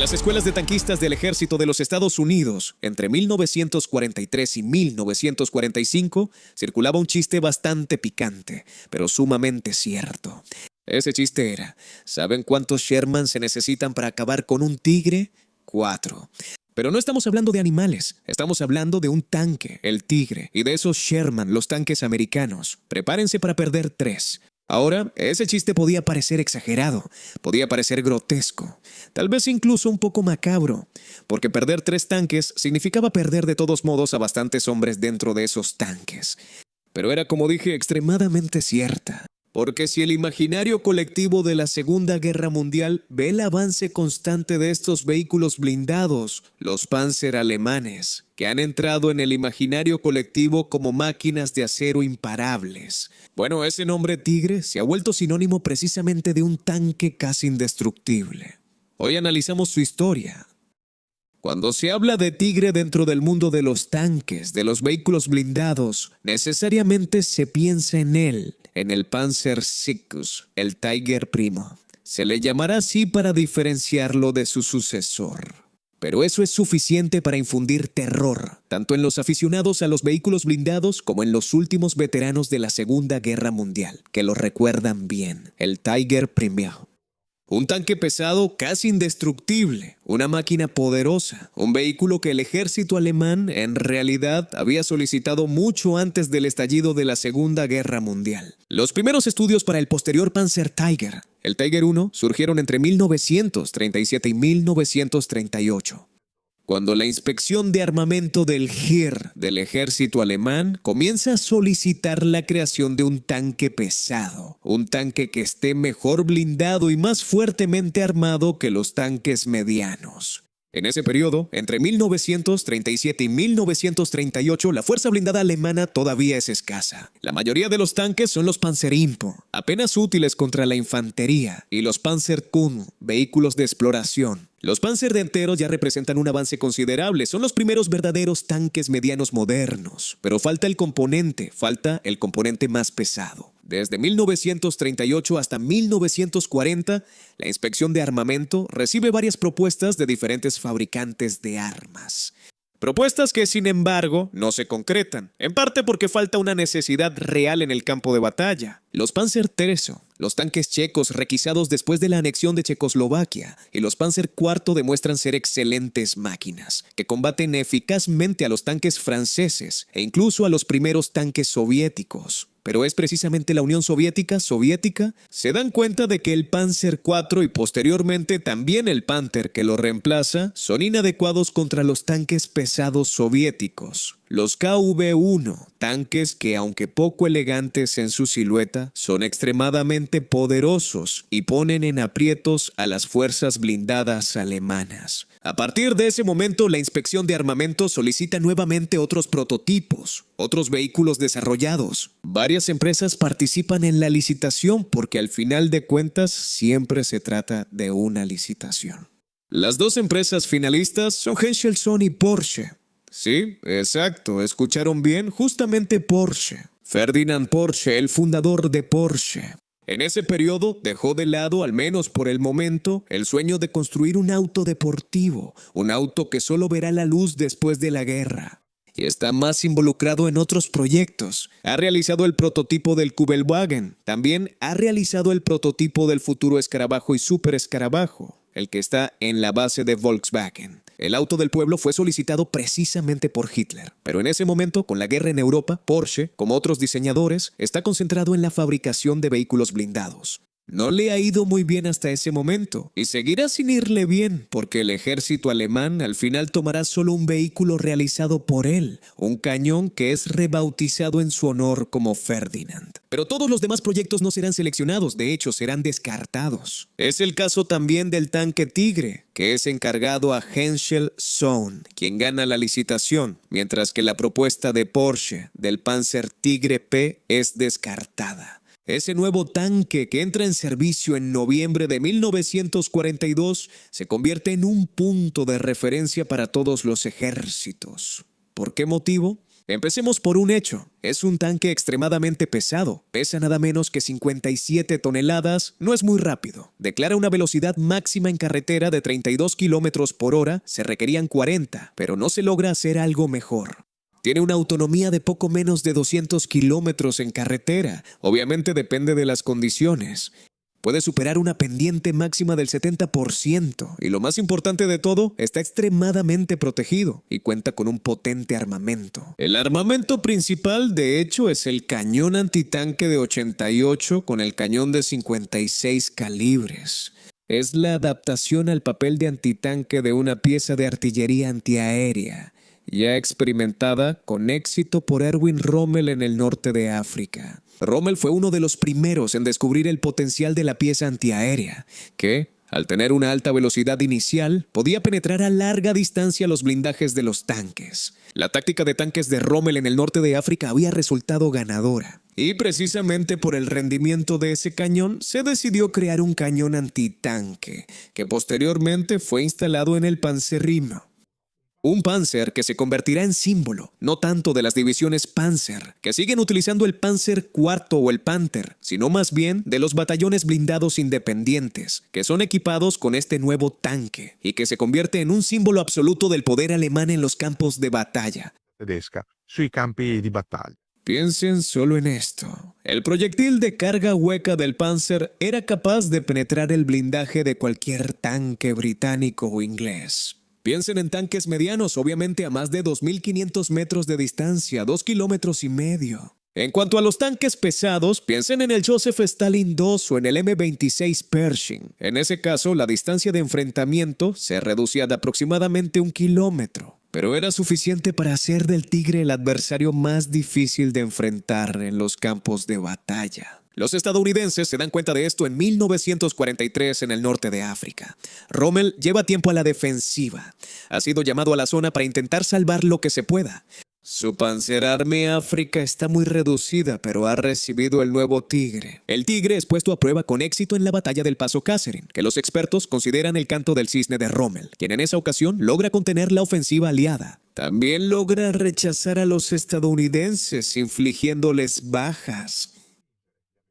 las escuelas de tanquistas del ejército de los Estados Unidos, entre 1943 y 1945, circulaba un chiste bastante picante, pero sumamente cierto. Ese chiste era: ¿saben cuántos Sherman se necesitan para acabar con un tigre? 4. Pero no estamos hablando de animales, estamos hablando de un tanque, el Tigre, y de esos Sherman, los tanques americanos. Prepárense para perder 3. Ahora, ese chiste podía parecer exagerado, podía parecer grotesco, tal vez incluso un poco macabro, porque perder 3 tanques significaba perder de todos modos a bastantes hombres dentro de esos tanques. Pero era, como dije, extremadamente cierta. Porque si el imaginario colectivo de la Segunda Guerra Mundial ve el avance constante de estos vehículos blindados, los Panzer alemanes, que han entrado en el imaginario colectivo como máquinas de acero imparables. Bueno, ese nombre Tigre se ha vuelto sinónimo precisamente de un tanque casi indestructible. Hoy analizamos su historia. Cuando se habla de Tigre dentro del mundo de los tanques, de los vehículos blindados, necesariamente se piensa en él, en el Panzer Sikus, el Tiger primo. Se le llamará así para diferenciarlo de su sucesor. Pero eso es suficiente para infundir terror, tanto en los aficionados a los vehículos blindados como en los últimos veteranos de la Segunda Guerra Mundial, que lo recuerdan bien, el Tiger primo. Un tanque pesado casi indestructible, una máquina poderosa, un vehículo que el ejército alemán en realidad había solicitado mucho antes del estallido de la Segunda Guerra Mundial. Los primeros estudios para el posterior Panzer Tiger, el Tiger I, surgieron entre 1937 y 1938. Cuando la inspección de armamento del Heer, del ejército alemán, comienza a solicitar la creación de un tanque pesado, un tanque que esté mejor blindado y más fuertemente armado que los tanques medianos. En ese periodo, entre 1937 y 1938, la fuerza blindada alemana todavía es escasa. La mayoría de los tanques son los Panzerhypo, apenas útiles contra la infantería, y los Panzerkund, vehículos de exploración. Los Panzer de enteros ya representan un avance considerable, son los primeros verdaderos tanques medianos modernos, pero falta el componente más pesado. Desde 1938 hasta 1940, la inspección de armamento recibe varias propuestas de diferentes fabricantes de armas. Propuestas que, sin embargo, no se concretan, en parte porque falta una necesidad real en el campo de batalla. Los Panzer III, los tanques checos requisados después de la anexión de Checoslovaquia, y los Panzer IV demuestran ser excelentes máquinas, que combaten eficazmente a los tanques franceses e incluso a los primeros tanques soviéticos. Pero es precisamente la Unión Soviética, se dan cuenta de que el Panzer IV y posteriormente también el Panther que lo reemplaza son inadecuados contra los tanques pesados soviéticos. Los KV-1, tanques que, aunque poco elegantes en su silueta, son extremadamente poderosos y ponen en aprietos a las fuerzas blindadas alemanas. A partir de ese momento, la inspección de armamento solicita nuevamente otros prototipos, otros vehículos desarrollados. Varias empresas participan en la licitación porque al final de cuentas siempre se trata de una licitación. Las dos empresas finalistas son Henschel y Porsche. Sí, exacto, escucharon bien, justamente Porsche. Ferdinand Porsche, el fundador de Porsche. En ese periodo dejó de lado, al menos por el momento, el sueño de construir un auto deportivo, un auto que solo verá la luz después de la guerra. Y está más involucrado en otros proyectos. Ha realizado el prototipo del Kübelwagen. También ha realizado el prototipo del futuro escarabajo y super escarabajo, el que está en la base de Volkswagen. El auto del pueblo fue solicitado precisamente por Hitler, pero en ese momento, con la guerra en Europa, Porsche, como otros diseñadores, está concentrado en la fabricación de vehículos blindados. No le ha ido muy bien hasta ese momento, y seguirá sin irle bien, porque el ejército alemán al final tomará solo un vehículo realizado por él, un cañón que es rebautizado en su honor como Ferdinand. Pero todos los demás proyectos no serán seleccionados, de hecho serán descartados. Es el caso también del tanque Tigre, que es encargado a Henschel Sohn, quien gana la licitación, mientras que la propuesta de Porsche del Panzer Tigre P es descartada. Ese nuevo tanque que entra en servicio en noviembre de 1942 se convierte en un punto de referencia para todos los ejércitos. ¿Por qué motivo? Empecemos por un hecho. Es un tanque extremadamente pesado. Pesa nada menos que 57 toneladas. No es muy rápido. Declara una velocidad máxima en carretera de 32 kilómetros por hora. Se requerían 40, pero no se logra hacer algo mejor. Tiene una autonomía de poco menos de 200 kilómetros en carretera. Obviamente depende de las condiciones. Puede superar una pendiente máxima del 70% y lo más importante de todo, está extremadamente protegido y cuenta con un potente armamento. El armamento principal, de hecho, es el cañón antitanque de 88 con el cañón de 56 calibres. Es la adaptación al papel de antitanque de una pieza de artillería antiaérea, ya experimentada con éxito por Erwin Rommel en el norte de África. Rommel fue uno de los primeros en descubrir el potencial de la pieza antiaérea, que, al tener una alta velocidad inicial, podía penetrar a larga distancia los blindajes de los tanques. La táctica de tanques de Rommel en el norte de África había resultado ganadora. Y precisamente por el rendimiento de ese cañón, se decidió crear un cañón antitanque, que posteriormente fue instalado en el Panzerrimo. Un Panzer que se convertirá en símbolo, no tanto de las divisiones Panzer, que siguen utilizando el Panzer IV o el Panther, sino más bien de los batallones blindados independientes, que son equipados con este nuevo tanque, y que se convierte en un símbolo absoluto del poder alemán en los campos de batalla. Tedesca sui campi di battaglia. Piensen solo en esto. El proyectil de carga hueca del Panzer era capaz de penetrar el blindaje de cualquier tanque británico o inglés. Piensen en tanques medianos, obviamente a más de 2.500 metros de distancia, 2,5 kilómetros. En cuanto a los tanques pesados, piensen en el Joseph Stalin II o en el M26 Pershing. En ese caso, la distancia de enfrentamiento se reducía de aproximadamente 1 kilómetro, pero era suficiente para hacer del Tigre el adversario más difícil de enfrentar en los campos de batalla. Los estadounidenses se dan cuenta de esto en 1943 en el norte de África. Rommel lleva tiempo a la defensiva. Ha sido llamado a la zona para intentar salvar lo que se pueda. Su Panzerarmee África está muy reducida, pero ha recibido el nuevo Tigre. El Tigre es puesto a prueba con éxito en la batalla del Paso Kasserine, que los expertos consideran el canto del cisne de Rommel, quien en esa ocasión logra contener la ofensiva aliada. También logra rechazar a los estadounidenses, infligiéndoles bajas.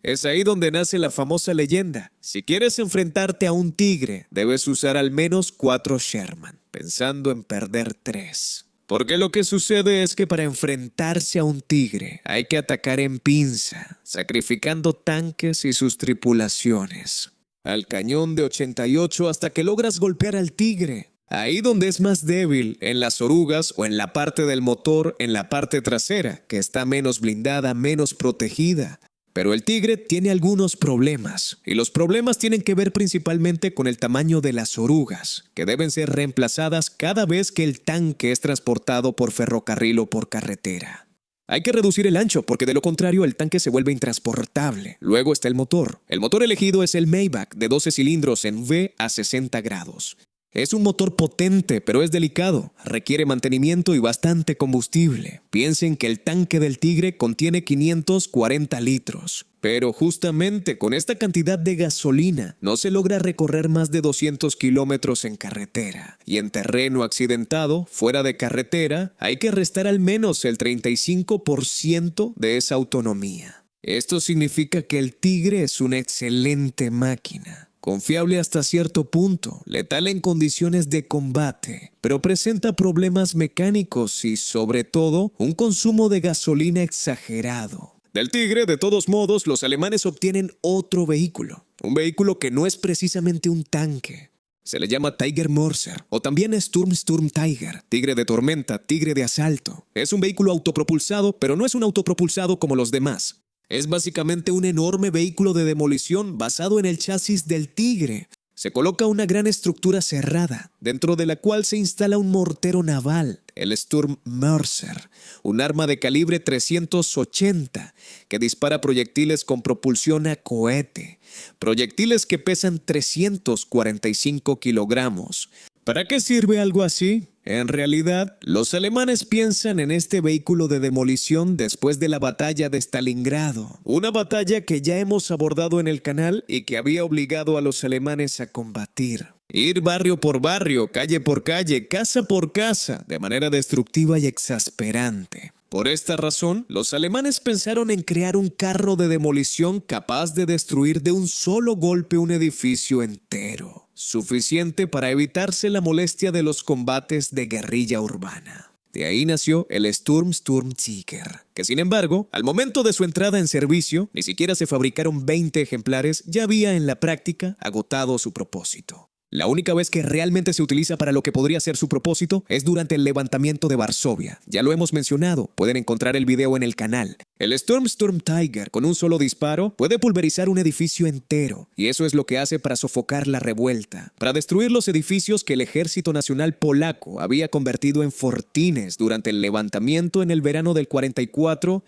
Es ahí donde nace la famosa leyenda. Si quieres enfrentarte a un tigre, debes usar al menos 4 Sherman, pensando en perder 3. Porque lo que sucede es que para enfrentarse a un tigre hay que atacar en pinza, sacrificando tanques y sus tripulaciones. Al cañón de 88 hasta que logras golpear al tigre. Ahí donde es más débil, en las orugas o en la parte del motor, en la parte trasera, que está menos blindada, menos protegida. Pero el Tigre tiene algunos problemas, y los problemas tienen que ver principalmente con el tamaño de las orugas, que deben ser reemplazadas cada vez que el tanque es transportado por ferrocarril o por carretera. Hay que reducir el ancho, porque de lo contrario el tanque se vuelve intransportable. Luego está el motor. El motor elegido es el Maybach, de 12 cilindros en V a 60 grados. Es un motor potente, pero es delicado, requiere mantenimiento y bastante combustible. Piensen que el tanque del Tigre contiene 540 litros. Pero justamente con esta cantidad de gasolina no se logra recorrer más de 200 kilómetros en carretera. Y en terreno accidentado, fuera de carretera, hay que restar al menos el 35% de esa autonomía. Esto significa que el Tigre es una excelente máquina. Confiable hasta cierto punto, letal en condiciones de combate, pero presenta problemas mecánicos y, sobre todo, un consumo de gasolina exagerado. Del Tigre, de todos modos, los alemanes obtienen otro vehículo. Un vehículo que no es precisamente un tanque. Se le llama Tiger Morser, o también Sturm Tiger, tigre de tormenta, tigre de asalto. Es un vehículo autopropulsado, pero no es un autopropulsado como los demás. Es básicamente un enorme vehículo de demolición basado en el chasis del Tigre. Se coloca una gran estructura cerrada, dentro de la cual se instala un mortero naval, el Sturm Mörser, un arma de calibre 380 que dispara proyectiles con propulsión a cohete, proyectiles que pesan 345 kilogramos. ¿Para qué sirve algo así? En realidad, los alemanes piensan en este vehículo de demolición después de la batalla de Stalingrado, una batalla que ya hemos abordado en el canal y que había obligado a los alemanes a combatir. Ir barrio por barrio, calle por calle, casa por casa, de manera destructiva y exasperante. Por esta razón, los alemanes pensaron en crear un carro de demolición capaz de destruir de un solo golpe un edificio entero, suficiente para evitarse la molestia de los combates de guerrilla urbana. De ahí nació el Sturmtiger, que sin embargo, al momento de su entrada en servicio, ni siquiera se fabricaron 20 ejemplares, ya había en la práctica agotado su propósito. La única vez que realmente se utiliza para lo que podría ser su propósito es durante el levantamiento de Varsovia. Ya lo hemos mencionado, pueden encontrar el video en el canal. El Sturmtiger, con un solo disparo, puede pulverizar un edificio entero, y eso es lo que hace para sofocar la revuelta, para destruir los edificios que el Ejército Nacional Polaco había convertido en fortines durante el levantamiento en el verano del 44.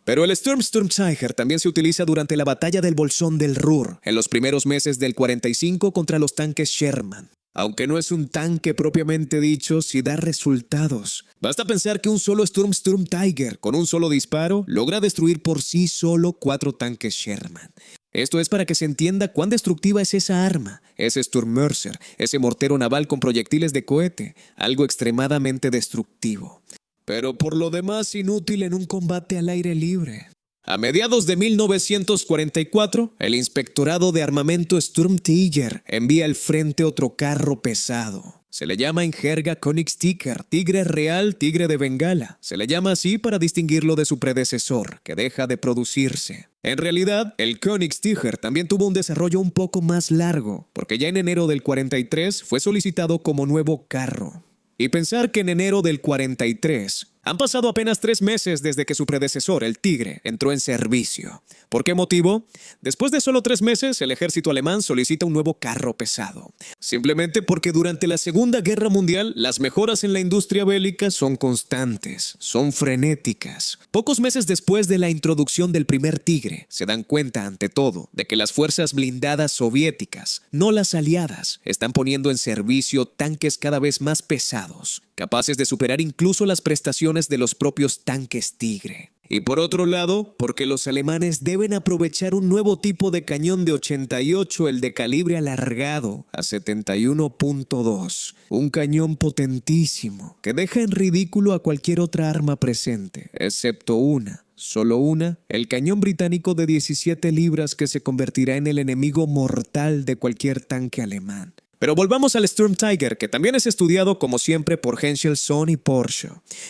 Pero el Sturmtiger también se utiliza durante la batalla del Bolsón del Ruhr, en los primeros meses del 45 contra los tanques Sherman. Aunque no es un tanque propiamente dicho, sí da resultados. Basta pensar que un solo Sturmtiger, con un solo disparo, logra destruir por sí solo 4 tanques Sherman. Esto es para que se entienda cuán destructiva es esa arma, ese Sturmmörser, ese mortero naval con proyectiles de cohete, algo extremadamente destructivo. Pero por lo demás inútil en un combate al aire libre. A mediados de 1944, el Inspectorado de Armamento Sturmtiger envía al frente otro carro pesado. Se le llama en jerga Königstiger, tigre real, tigre de Bengala. Se le llama así para distinguirlo de su predecesor, que deja de producirse. En realidad, el Königstiger también tuvo un desarrollo un poco más largo, porque ya en enero del 43 fue solicitado como nuevo carro. Y pensar que en enero del 43 han pasado apenas 3 meses desde que su predecesor, el Tigre, entró en servicio. ¿Por qué motivo? Después de solo 3 meses, el ejército alemán solicita un nuevo carro pesado. Simplemente porque durante la Segunda Guerra Mundial, las mejoras en la industria bélica son constantes, son frenéticas. Pocos meses después de la introducción del primer Tigre, se dan cuenta ante todo de que las fuerzas blindadas soviéticas, no las aliadas, están poniendo en servicio tanques cada vez más pesados, capaces de superar incluso las prestaciones de los propios tanques Tigre. Y por otro lado, porque los alemanes deben aprovechar un nuevo tipo de cañón de 88, el de calibre alargado a 71.2, un cañón potentísimo que deja en ridículo a cualquier otra arma presente, excepto una. Solo una, el cañón británico de 17 libras que se convertirá en el enemigo mortal de cualquier tanque alemán. Pero volvamos al Sturmtiger, que también es estudiado como siempre por Henschel, Sohn y Porsche.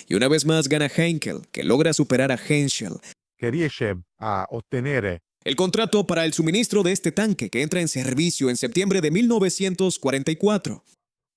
Y una vez más gana Heinkel, que logra superar a Henschel, che riesce a ottenere el contrato para el suministro de este tanque, que entra en servicio en septiembre de 1944.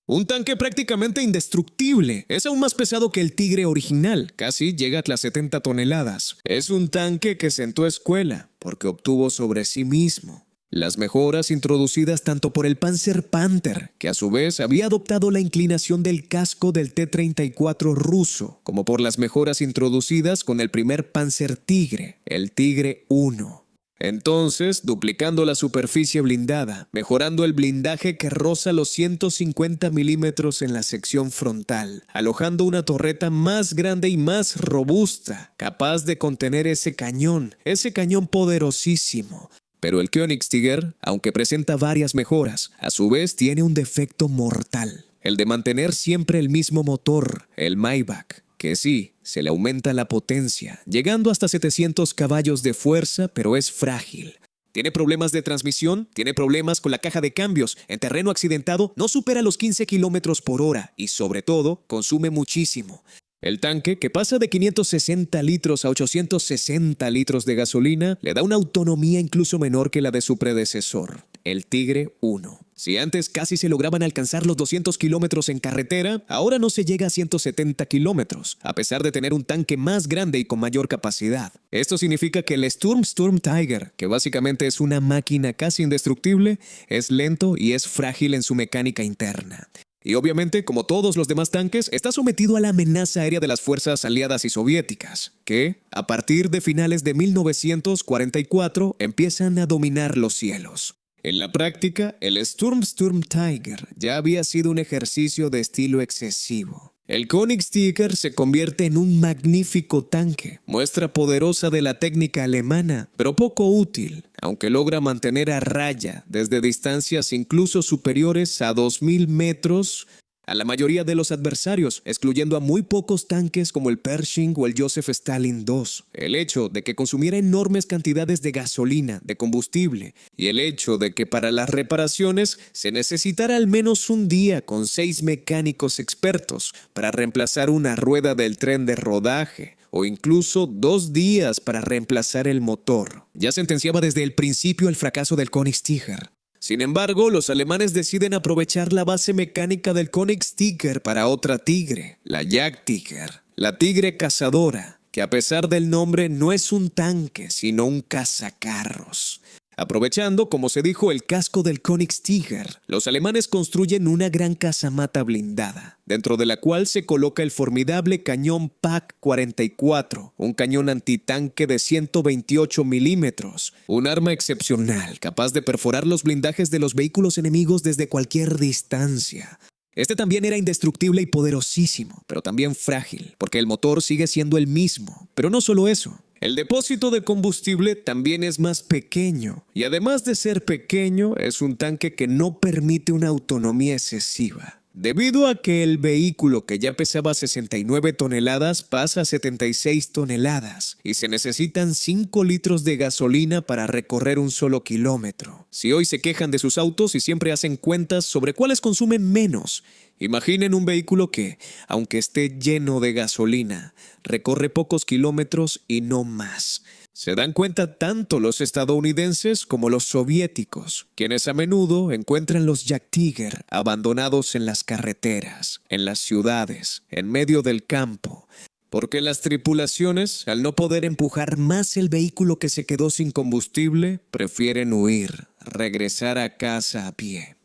Un tanque prácticamente indestructible. Es aún más pesado que el Tigre original. Casi llega a las 70 toneladas. Es un tanque que sentó escuela, porque obtuvo sobre sí mismo las mejoras introducidas tanto por el Panzer Panther, que a su vez había adoptado la inclinación del casco del T-34 ruso, como por las mejoras introducidas con el primer Panzer Tigre, el Tigre 1. Entonces, duplicando la superficie blindada, mejorando el blindaje que roza los 150 milímetros en la sección frontal, alojando una torreta más grande y más robusta, capaz de contener ese cañón poderosísimo. Pero el Königstiger, aunque presenta varias mejoras, a su vez tiene un defecto mortal, el de mantener siempre el mismo motor, el Maybach, que sí, se le aumenta la potencia, llegando hasta 700 caballos de fuerza, pero es frágil. Tiene problemas de transmisión, tiene problemas con la caja de cambios, en terreno accidentado no supera los 15 kilómetros por hora y sobre todo consume muchísimo. El tanque, que pasa de 560 litros a 860 litros de gasolina, le da una autonomía incluso menor que la de su predecesor, el Tigre 1. Si antes casi se lograban alcanzar los 200 kilómetros en carretera, ahora no se llega a 170 kilómetros, a pesar de tener un tanque más grande y con mayor capacidad. Esto significa que el Sturmtiger, que básicamente es una máquina casi indestructible, es lento y es frágil en su mecánica interna. Y obviamente, como todos los demás tanques, está sometido a la amenaza aérea de las fuerzas aliadas y soviéticas, que, a partir de finales de 1944, empiezan a dominar los cielos. En la práctica, el Sturmtiger ya había sido un ejercicio de estilo excesivo. El Königstiger se convierte en un magnífico tanque, muestra poderosa de la técnica alemana, pero poco útil, aunque logra mantener a raya desde distancias incluso superiores a 2000 metros a la mayoría de los adversarios, excluyendo a muy pocos tanques como el Pershing o el Joseph Stalin II. El hecho de que consumiera enormes cantidades de gasolina, de combustible, y el hecho de que para las reparaciones se necesitara al menos un día con 6 mecánicos expertos para reemplazar una rueda del tren de rodaje, o incluso 2 días para reemplazar el motor, ya sentenciaba desde el principio el fracaso del Königstiger. Sin embargo, los alemanes deciden aprovechar la base mecánica del Königstiger para otra Tigre, la Jagdtiger, la Tigre cazadora, que a pesar del nombre no es un tanque, sino un cazacarros. Aprovechando, como se dijo, el casco del Königstiger, los alemanes construyen una gran casamata blindada, dentro de la cual se coloca el formidable cañón PaK-44, un cañón antitanque de 128 milímetros, un arma excepcional capaz de perforar los blindajes de los vehículos enemigos desde cualquier distancia. Este también era indestructible y poderosísimo, pero también frágil, porque el motor sigue siendo el mismo. Pero no solo eso. El depósito de combustible también es más pequeño, y además de ser pequeño, es un tanque que no permite una autonomía excesiva. Debido a que el vehículo que ya pesaba 69 toneladas pasa a 76 toneladas y se necesitan 5 litros de gasolina para recorrer un solo kilómetro. Si hoy se quejan de sus autos y siempre hacen cuentas sobre cuáles consumen menos, imaginen un vehículo que, aunque esté lleno de gasolina, recorre pocos kilómetros y no más. Se dan cuenta tanto los estadounidenses como los soviéticos, quienes a menudo encuentran los Jagdtiger abandonados en las carreteras, en las ciudades, en medio del campo, porque las tripulaciones, al no poder empujar más el vehículo que se quedó sin combustible, prefieren huir, regresar a casa a pie.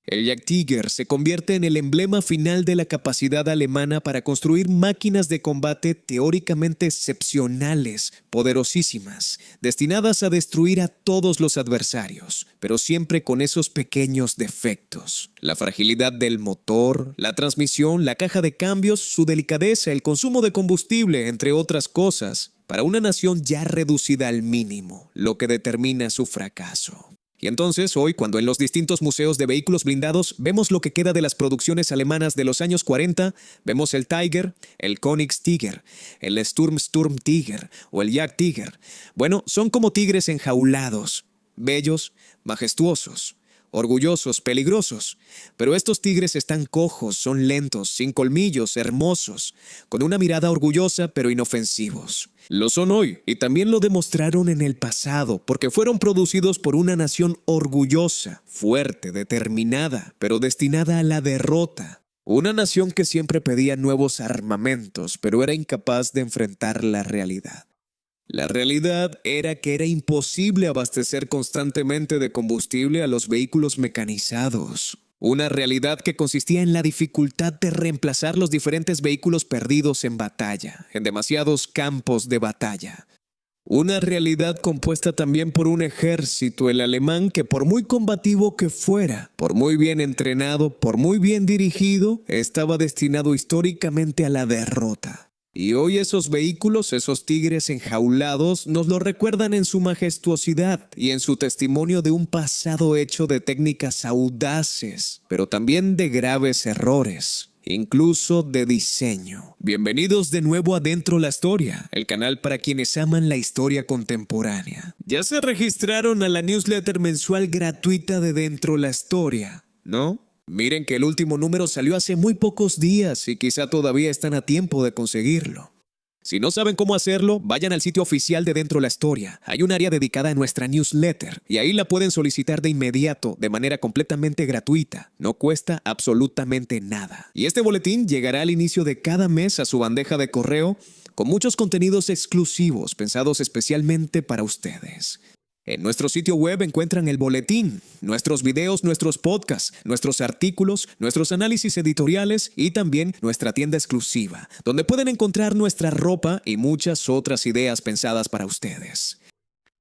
El Jagdtiger se convierte en el emblema final de la capacidad alemana para construir máquinas de combate teóricamente excepcionales, poderosísimas, destinadas a destruir a todos los adversarios, pero siempre con esos pequeños defectos. La fragilidad del motor, la transmisión, la caja de cambios, su delicadeza, el consumo de combustible, entre otras cosas, para una nación ya reducida al mínimo, lo que determina su fracaso. Y entonces, hoy, cuando en los distintos museos de vehículos blindados vemos lo que queda de las producciones alemanas de los años 40, vemos el Tiger, el Königstiger, el Sturmtiger o el Jagdtiger. Bueno, son como tigres enjaulados, bellos, majestuosos, orgullosos, peligrosos. Pero estos tigres están cojos, son lentos, sin colmillos, hermosos, con una mirada orgullosa pero inofensivos. Lo son hoy y también lo demostraron en el pasado porque fueron producidos por una nación orgullosa, fuerte, determinada, pero destinada a la derrota. Una nación que siempre pedía nuevos armamentos, pero era incapaz de enfrentar la realidad. La realidad era que era imposible abastecer constantemente de combustible a los vehículos mecanizados. Una realidad que consistía en la dificultad de reemplazar los diferentes vehículos perdidos en batalla, en demasiados campos de batalla. Una realidad compuesta también por un ejército, el alemán, que por muy combativo que fuera, por muy bien entrenado, por muy bien dirigido, estaba destinado históricamente a la derrota. Y hoy esos vehículos, esos tigres enjaulados, nos lo recuerdan en su majestuosidad y en su testimonio de un pasado hecho de técnicas audaces, pero también de graves errores, incluso de diseño. Bienvenidos de nuevo a Dentro la Historia, el canal para quienes aman la historia contemporánea. ¿Ya se registraron a la newsletter mensual gratuita de Dentro la Historia? ¿No? Miren que el último número salió hace muy pocos días y quizá todavía están a tiempo de conseguirlo. Si no saben cómo hacerlo, vayan al sitio oficial de Dentro la Historia. Hay un área dedicada a nuestra newsletter y ahí la pueden solicitar de inmediato, de manera completamente gratuita. No cuesta absolutamente nada. Y este boletín llegará al inicio de cada mes a su bandeja de correo con muchos contenidos exclusivos pensados especialmente para ustedes. En nuestro sitio web encuentran el boletín, nuestros videos, nuestros podcasts, nuestros artículos, nuestros análisis editoriales y también nuestra tienda exclusiva, donde pueden encontrar nuestra ropa y muchas otras ideas pensadas para ustedes.